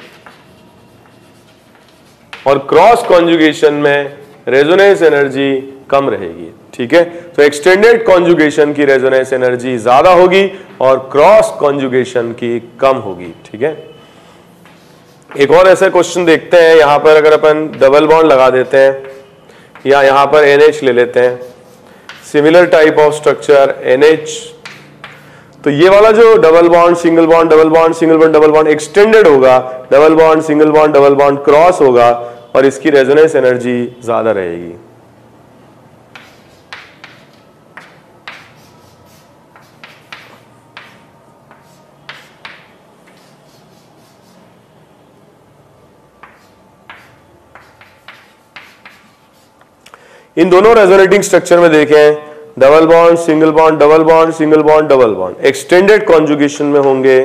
और क्रॉस कॉन्जुगेशन में रेजोनेंस एनर्जी कम रहेगी। ठीक है, तो एक्सटेंडेड कॉन्जुगेशन की रेजोनेंस एनर्जी ज्यादा होगी और क्रॉस कॉन्जुगेशन की कम होगी। ठीक है, एक और ऐसा क्वेश्चन देखते हैं। यहां पर अगर अपन डबल बॉन्ड लगा देते हैं या यहां पर NH ले लेते हैं, similar type of structure NH, तो ये वाला जो double bond single bond double bond single bond double bond extended होगा, double bond single bond double bond cross होगा और इसकी रेजोनेंस एनर्जी ज्यादा रहेगी। इन दोनों रेजोनेटिंग स्ट्रक्चर में देखें, double bond single bond double bond single bond double bond extended conjugation में होंगे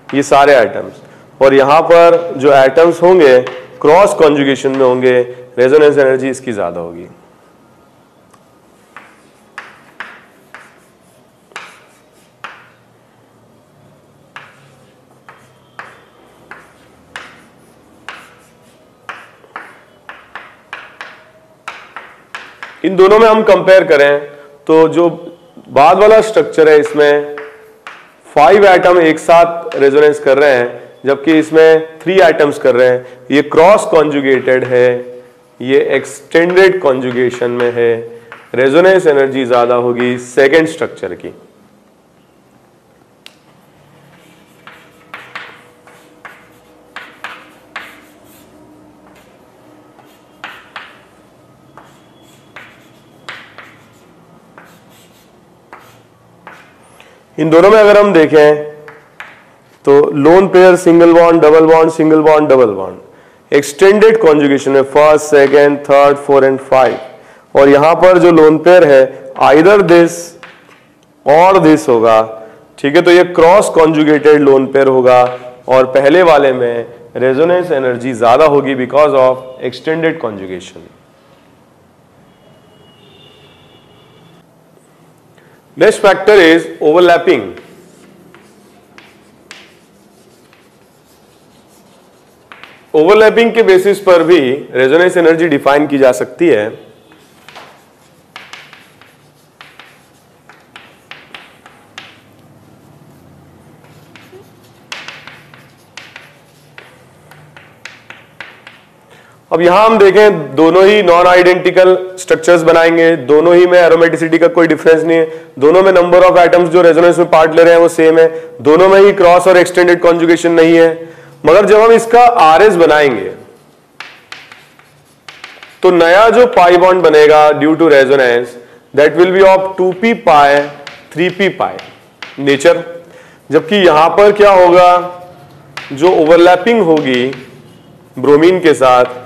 ये सारे एटम्स, और यहां पर जो एटम्स होंगे क्रॉस कॉन्जुगेशन में होंगे, रेजोनेंस एनर्जी इसकी ज्यादा होगी। इन दोनों में हम कंपेयर करें तो जो बाद वाला स्ट्रक्चर है इसमें 5 एटम एक साथ रेजोनेंस कर रहे हैं, जबकि इसमें 3 एटम्स कर रहे हैं। ये क्रॉस कॉन्जुगेटेड है, ये एक्सटेंडेड कॉन्जुगेशन में है, रेजोनेंस एनर्जी ज्यादा होगी सेकेंड स्ट्रक्चर की। इन दोनों में अगर हम देखें तो lone pair single bond double bond single bond double bond, extended conjugation में फर्स्ट सेकेंड थर्ड 4 एंड 5, और यहां पर जो लोन पेयर है आइदर दिस और दिस होगा। ठीक है, तो ये क्रॉस कॉन्जुगेटेड लोन पेयर होगा और पहले वाले में रेजोनेंस एनर्जी ज्यादा होगी because of extended conjugation. Next factor is overlapping. Overlapping के बेसिस पर भी रेजोनेंस एनर्जी डिफाइन की जा सकती है। अब यहां हम देखें दोनों ही नॉन आइडेंटिकल स्ट्रक्चर्स बनाएंगे, दोनों ही में एरोमेटिसिटी का कोई डिफरेंस नहीं है, दोनों में नंबर ऑफ एटम्स जो रेजोनेंस में पार्ट ले रहे हैं वो सेम है, दोनों में ही क्रॉस और एक्सटेंडेड कॉन्जुगेशन नहीं है। मगर जब हम इसका RS बनाएंगे तो नया जो पाई बॉन्ड बनेगा due to resonance that will be of 2p pi 3p pi nature, जबकि यहां पर क्या होगा, जो ओवरलैपिंग होगी ब्रोमीन के साथ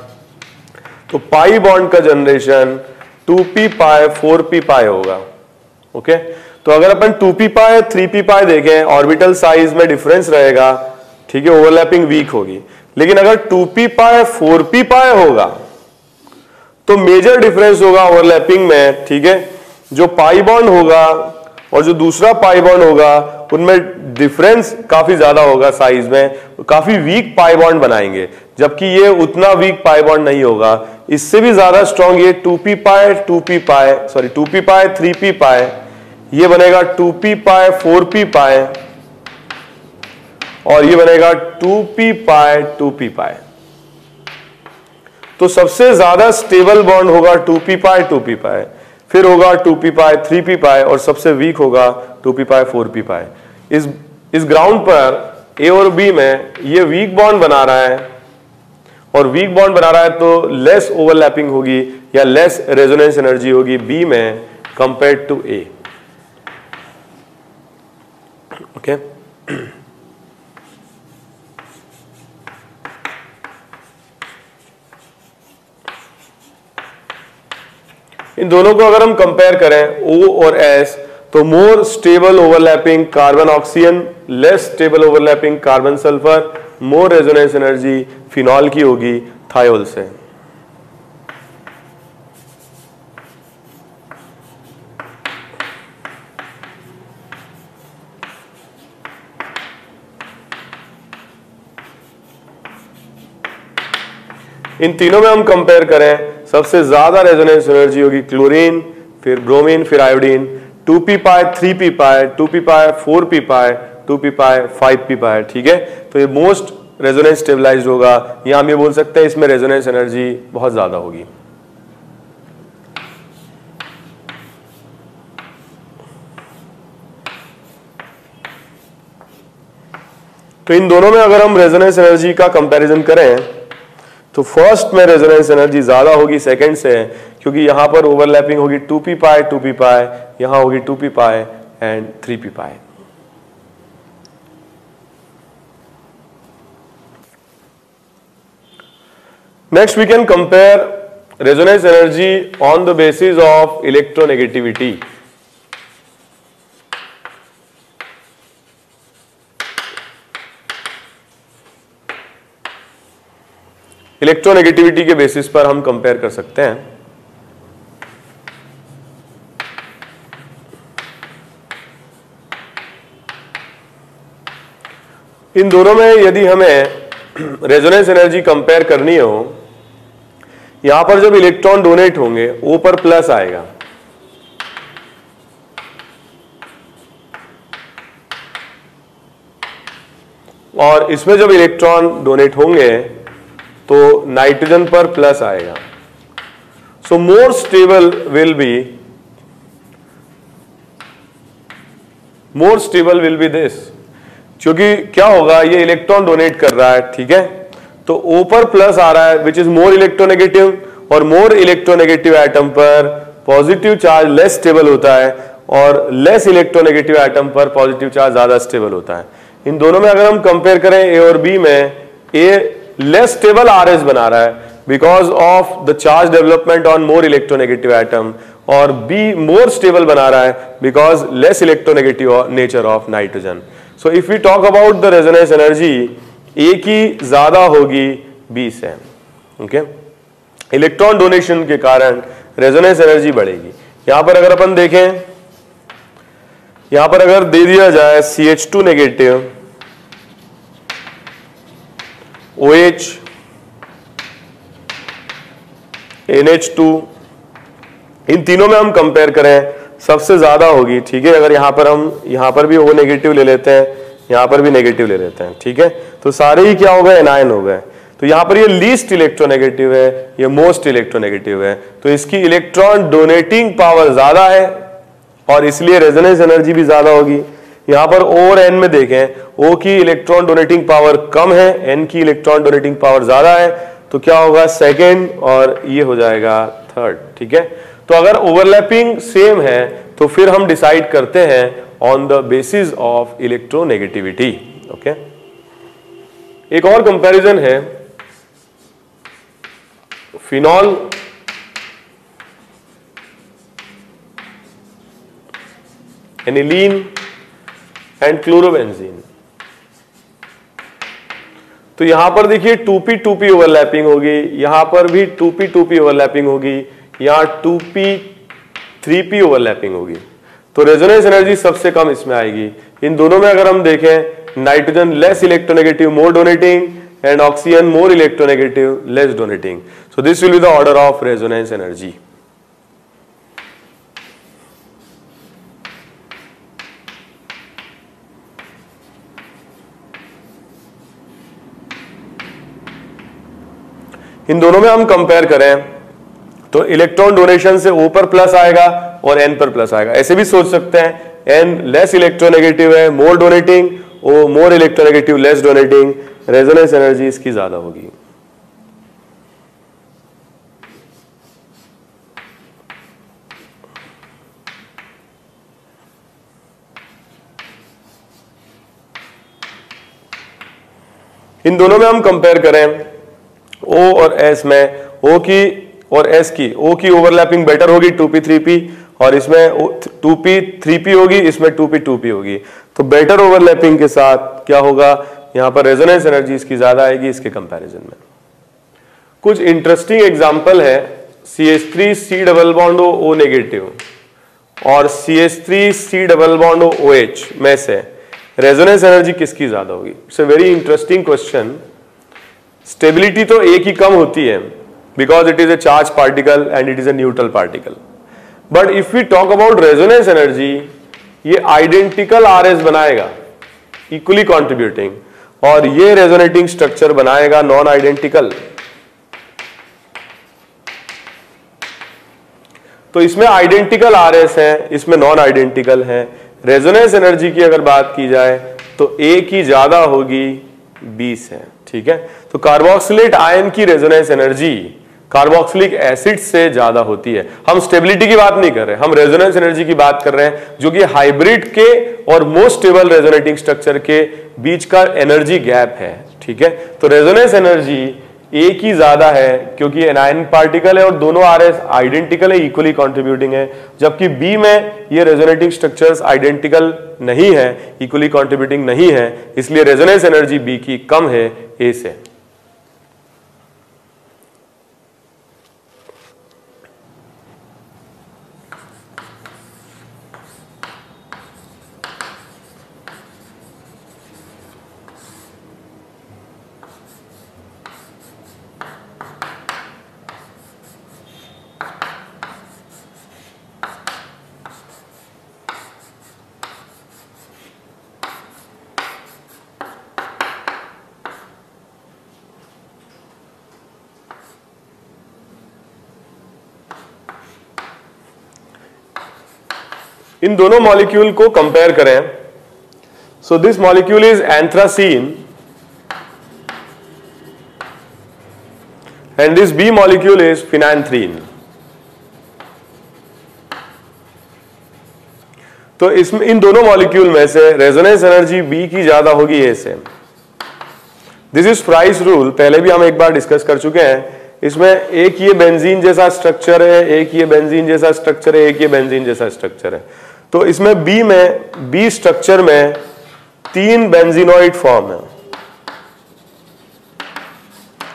तो पाई बॉन्ड का जनरेशन 2p पाई 4p पाई होगा। ओके, तो अगर अपन 2p पाई 3p पाई देखें ऑर्बिटल साइज में डिफरेंस रहेगा। ठीक है, ओवरलैपिंग वीक होगी, लेकिन अगर 2p पाई 4p पाई होगा तो मेजर डिफरेंस होगा ओवरलैपिंग में। ठीक है, जो पाई बॉन्ड होगा और जो दूसरा पाई बॉन्ड होगा उनमें डिफरेंस काफी ज्यादा होगा साइज में, काफी वीक पाई बॉन्ड बनाएंगे, जबकि ये उतना वीक पाई बॉन्ड नहीं होगा, इससे भी ज्यादा स्ट्रॉन्ग ये 2p पाई 3p पाई, ये बनेगा 2p पाई 4p पाई और ये बनेगा 2p पाई 2p पाई। तो सबसे ज्यादा स्टेबल बॉन्ड होगा 2p पाई 2p पाई, फिर होगा 2p पाई 3p पाई और सबसे वीक होगा 2p पाई 4p पाई। इस ग्राउंड पर A और B में ये वीक बॉन्ड बना रहा है, और वीक बॉन्ड बना रहा है तो लेस ओवरलैपिंग होगी या लेस रेजोनेंस एनर्जी होगी B में कंपेयर्ड टू A। ओके, इन दोनों को अगर हम कंपेयर करें O और S तो more stable overlapping carbon oxygen, less stable overlapping carbon sulphur, मोर रेजोनेंस एनर्जी फिनॉल की होगी थायोल से। इन तीनों में हम कंपेयर करें, सबसे ज्यादा रेजोनेंस एनर्जी होगी क्लोरीन, फिर ब्रोमीन, फिर आयोडीन। 2p पाई, 3p पाई, 2p पाई, 4p पाई, 2p पाई, 5p पाई। ठीक है, तो ये मोस्ट रेजोनेंस स्टेबलाइज्ड होगा, या हम ये बोल सकते हैं इसमें रेजोनेंस एनर्जी बहुत ज्यादा होगी। तो इन दोनों में अगर हम रेजोनेंस एनर्जी का कंपैरिजन करें तो फर्स्ट में रेजोनेंस एनर्जी ज्यादा होगी सेकंड से, क्योंकि यहां पर ओवरलैपिंग होगी 2p पाई 2p पाई, यहां होगी 2p pi and 3p pi. Next we can compare resonance energy on the basis of electronegativity. Electronegativity के बेसिस पर हम कंपेयर कर सकते हैं। इन दोनों में यदि हमें रेजोनेंस एनर्जी कंपेयर करनी हो, यहां पर जब इलेक्ट्रॉन डोनेट होंगे O पर प्लस आएगा, और इसमें जब इलेक्ट्रॉन डोनेट होंगे तो नाइट्रोजन पर प्लस आएगा। So more stable will be this, क्योंकि क्या होगा, ये इलेक्ट्रॉन डोनेट कर रहा है, ठीक है, तो O पर प्लस आ रहा है विच इज मोर इलेक्ट्रोनेगेटिव, और मोर इलेक्ट्रोनेगेटिव एटम पर पॉजिटिव चार्ज लेस स्टेबल होता है, और लेस इलेक्ट्रोनेगेटिव एटम पर पॉजिटिव चार्ज ज्यादा स्टेबल होता है। इन दोनों में अगर हम कंपेयर करें A और B में, A लेस स्टेबल RS बना रहा है because of the charge development on more electronegative atom, और B मोर स्टेबल बना रहा है because less electronegative nature of nitrogen. So if we talk about the resonance energy, A की ज्यादा होगी B से। ओके, इलेक्ट्रॉन डोनेशन के कारण रेजोनेंस एनर्जी बढ़ेगी। यहां पर अगर अपन देखें, यहां पर अगर दे दिया जाए CH2 नेगेटिव, OH, NH2, इन तीनों में हम कंपेयर करें सबसे ज्यादा होगी। ठीक है, अगर यहां पर भी O नेगेटिव ले लेते हैं, यहां पर भी नेगेटिव ले लेते हैं, ठीक है, तो सारे ही क्या हो गए, एनायन हो गए। तो यहां पर ये लीस्ट इलेक्ट्रोनेगेटिव है, ये मोस्ट इलेक्ट्रोनेगेटिव है, तो इसकी इलेक्ट्रॉन डोनेटिंग पावर ज्यादा है और इसलिए रेजोनेंस एनर्जी भी ज्यादा होगी। यहां पर O और N में देखें, O की इलेक्ट्रॉन डोनेटिंग पावर कम है, N की इलेक्ट्रॉन डोनेटिंग पावर ज्यादा है, तो क्या होगा, सेकेंड, और ये हो जाएगा थर्ड। ठीक है, तो अगर ओवरलैपिंग सेम है तो फिर हम डिसाइड करते हैं on the basis of electronegativity. Okay, एक और कंपैरिजन है फिनॉल एनिलीन एंड क्लोरोबेंजीन। तो यहां पर देखिए 2p 2p ओवरलैपिंग होगी, यहां पर भी 2p 2p ओवरलैपिंग होगी, यहां 2p 3p ओवरलैपिंग होगी, तो रेजोनेंस एनर्जी सबसे कम इसमें आएगी। इन दोनों में अगर हम देखें, nitrogen less electronegative more donating and oxygen more electronegative less donating. So this will be the order of resonance energy. इन दोनों में हम कंपेयर करें तो इलेक्ट्रॉन डोनेशन से O पर प्लस आएगा और N पर प्लस आएगा। ऐसे भी सोच सकते हैं, N लेस इलेक्ट्रोनेगेटिव है, more donating, O more electronegative less donating, resonance energy इसकी ज्यादा होगी। इन दोनों में हम कंपेयर करें O और S में, O की और S की, O की ओवरलैपिंग बेटर होगी 2p 3p, और इसमें 2p 3p होगी, इसमें 2p 2p होगी। तो बेटर ओवरलैपिंग के साथ क्या होगा, यहां पर रेजोनेंस एनर्जी इसकी ज्यादा आएगी इसके कंपैरिजन में। कुछ इंटरेस्टिंग एग्जांपल है CH3C double bond O negative और CH3C डबल बॉन्ड OH में से रेजोनेंस एनर्जी किसकी ज्यादा होगी? It's a very interesting question. Stability तो एक ही कम होती है because it is a charge particle and it is a neutral particle, but if we talk about resonance energy ये आइडेंटिकल RS बनाएगा इक्वली कॉन्ट्रीब्यूटिंग, और ये रेजोनेटिंग स्ट्रक्चर बनाएगा नॉन आइडेंटिकल। तो इसमें आइडेंटिकल RS है, इसमें नॉन आइडेंटिकल है। रेजोनेंस एनर्जी की अगर बात की जाए तो A की ज्यादा होगी 20 है, ठीक है। तो कार्बोक्सिलेट आयन की रेजोनेंस एनर्जी कार्बोक्सिलिक एसिड से ज्यादा होती है। हम स्टेबिलिटी की बात नहीं कर रहे, हम रेजोनेंस एनर्जी की बात कर रहे हैं, जो कि हाइब्रिड के और मोस्ट स्टेबल रेजोनेटिंग स्ट्रक्चर के बीच का एनर्जी गैप है, ठीक है। तो रेजोनेंस एनर्जी A की ज्यादा है क्योंकि एनायन पार्टिकल है और दोनों RS आइडेंटिकल है, इक्वली कंट्रीब्यूटिंग है, जबकि B में ये रेजोनेटिंग स्ट्रक्चर्स आइडेंटिकल नहीं है, इक्वली कंट्रीब्यूटिंग नहीं है, इसलिए रेजोनेंस एनर्जी B की कम है A से। इन दोनों मॉलिक्यूल को कंपेयर करें, so this molecule is anthracene and this B molecule is phenanthrene. तो इसमें इन दोनों मॉलिक्यूल में से रेजोनेंस एनर्जी B की ज्यादा होगी A से। दिस इज फ्राइस रूल, पहले भी हम एक बार डिस्कस कर चुके हैं। इसमें एक ये बेंजीन जैसा स्ट्रक्चर है, एक ये बेंजीन जैसा स्ट्रक्चर है, एक ये बेंजीन जैसा स्ट्रक्चर है। तो इसमें B स्ट्रक्चर में 3 बेंजीनॉइड फॉर्म है,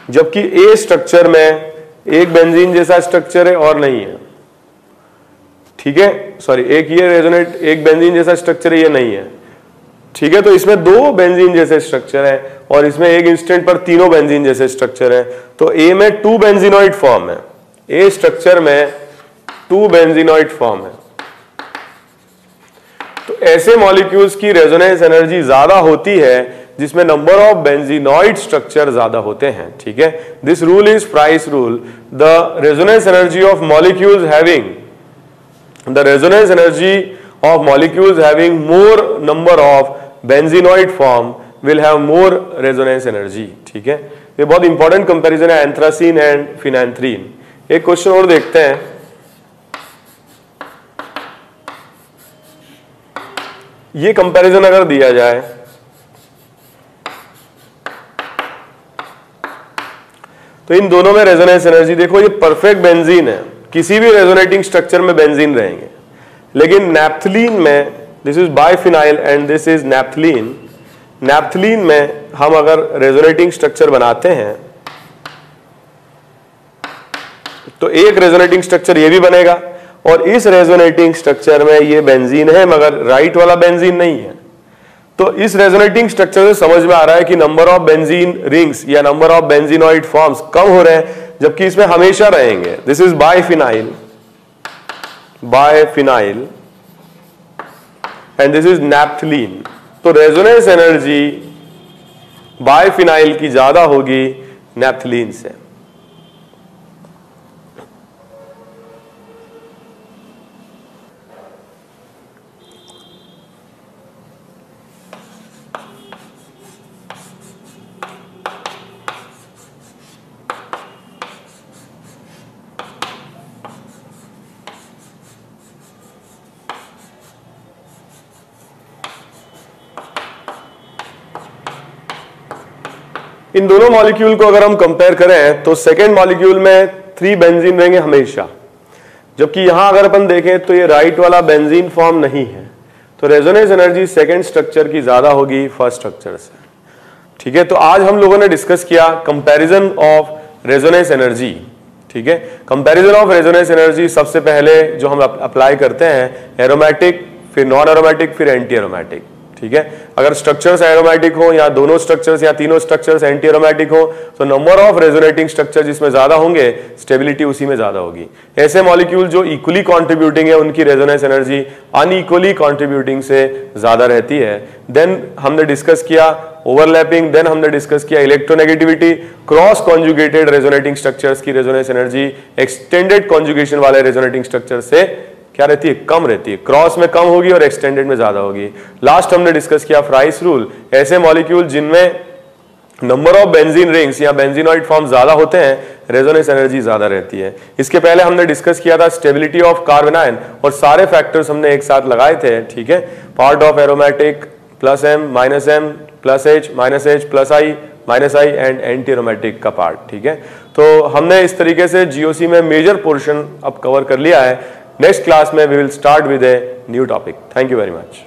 जबकि A स्ट्रक्चर में एक बेंजीन जैसा स्ट्रक्चर है और नहीं है, ठीक है। सॉरी, एक ये रेजोनेट एक बेंजीन जैसा स्ट्रक्चर है, ये नहीं है, ठीक है। तो इसमें 2 बेंजीन जैसे स्ट्रक्चर है और इसमें एक इंस्टेंट पर तीनों बेंजीन जैसे स्ट्रक्चर है। तो A में 2 बेंजीनॉइड फॉर्म है, A स्ट्रक्चर में 2 बेंजीनॉइड फॉर्म है। तो ऐसे मॉलिक्यूल्स की रेजोनेंस एनर्जी ज्यादा होती है जिसमें नंबर ऑफ बेंजीनॉइड स्ट्रक्चर ज्यादा होते हैं, ठीक है। This rule is Fries rule. The resonance energy of molecules having more number of benzenoid form will have more resonance energy, ठीक है। ये बहुत इंपॉर्टेंट कंपैरिजन है एंथ्रासीन एंड फिनाइनथ्रीन। एक क्वेश्चन और देखते हैं। ये कंपैरिजन अगर दिया जाए तो इन दोनों में रेजोनेंस एनर्जी देखो, ये परफेक्ट बेंजीन है, किसी भी रेजोनेटिंग स्ट्रक्चर में बेंजीन रहेंगे, लेकिन नैप्थलीन में this is biphenyl and this is naphthalene. Naphthalene में हम अगर रेजोनेटिंग स्ट्रक्चर बनाते हैं तो एक रेजोनेटिंग स्ट्रक्चर ये भी बनेगा और इस रेजोनेटिंग स्ट्रक्चर में ये बेंजीन है मगर राइट वाला बेंजीन नहीं है। तो इस रेजोनेटिंग स्ट्रक्चर से समझ में आ रहा है कि नंबर ऑफ बेंजीन रिंग्स या नंबर ऑफ बेंजीनॉइड फॉर्म्स कम हो रहे हैं, जबकि इसमें हमेशा रहेंगे। This is biphenyl and this is naphthalene. तो रेजोनेंस एनर्जी बाइफिनाइल की ज्यादा होगी नैप्थलीन से। इन दोनों मॉलिक्यूल को अगर हम कंपेयर करें तो सेकेंड मॉलिक्यूल में 3 बेंजीन रहेंगे हमेशा, जबकि यहां अगर अपन देखें तो ये राइट वाला बेंजीन फॉर्म नहीं है। तो रेजोनेंस एनर्जी सेकेंड स्ट्रक्चर की ज्यादा होगी फर्स्ट स्ट्रक्चर से। ठीक है, तो आज हम लोगों ने डिस्कस किया कंपैरिजन ऑफ रेजोनेंस एनर्जी। ठीक है, कंपैरिजन ऑफ रेजोनेंस एनर्जी सबसे पहले जो हम अप्लाई करते हैं एरोमेटिक, फिर नॉन एरोमेटिक, फिर एंटी एरोमेटिक। ठीक है, अगर स्ट्रक्चर्स एरोमेटिक हो या दोनों स्ट्रक्चर्स या तीनों स्ट्रक्चर्स एंटी एरोमेटिक हो तो नंबर ऑफ रेजोनेटिंग स्ट्रक्चर जिसमें ज्यादा होंगे स्टेबिलिटी उसी में ज्यादा होगी। ऐसे मॉलिक्यूल जो इक्वली कॉन्ट्रीब्यूटिंग है उनकी रेजोनेंस एनर्जी अनइक्वली कॉन्ट्रीब्यूटिंग से ज्यादा रहती है। देन हमने डिस्कस किया ओवरलैपिंग, देन हमने डिस्कस किया electronegativity, cross conjugated resonating structures की रेजोनेंस एनर्जी एक्सटेंडेड कॉन्जुगेशन वाले रेजोनेटिंग स्ट्रक्चर से क्या रहती है, कम रहती है, क्रॉस में कम होगी और एक्सटेंडेड में ज्यादा होगी। लास्ट हमने डिस्कस किया फ्राइस रूल, ऐसे मॉलिक्यूल जिनमें नंबर ऑफ बेंजीन रिंग्स या बेंजीनॉइड फॉर्म ज्यादा होते हैं रेजोनेंस एनर्जी ज्यादा रहती है। इसके पहले हमने डिस्कस किया था स्टेबिलिटी ऑफ कार्बन आयन और सारे फैक्टर्स हमने एक साथ लगाए थे। ठीक है, part of aromatic plus M minus M plus H minus H plus I minus I and anti aromatic का पार्ट। ठीक है, तो हमने इस तरीके से जीओसी में मेजर पोर्शन अब कवर कर लिया है। नेक्स्ट क्लास में we will start with a new topic. Thank you very much.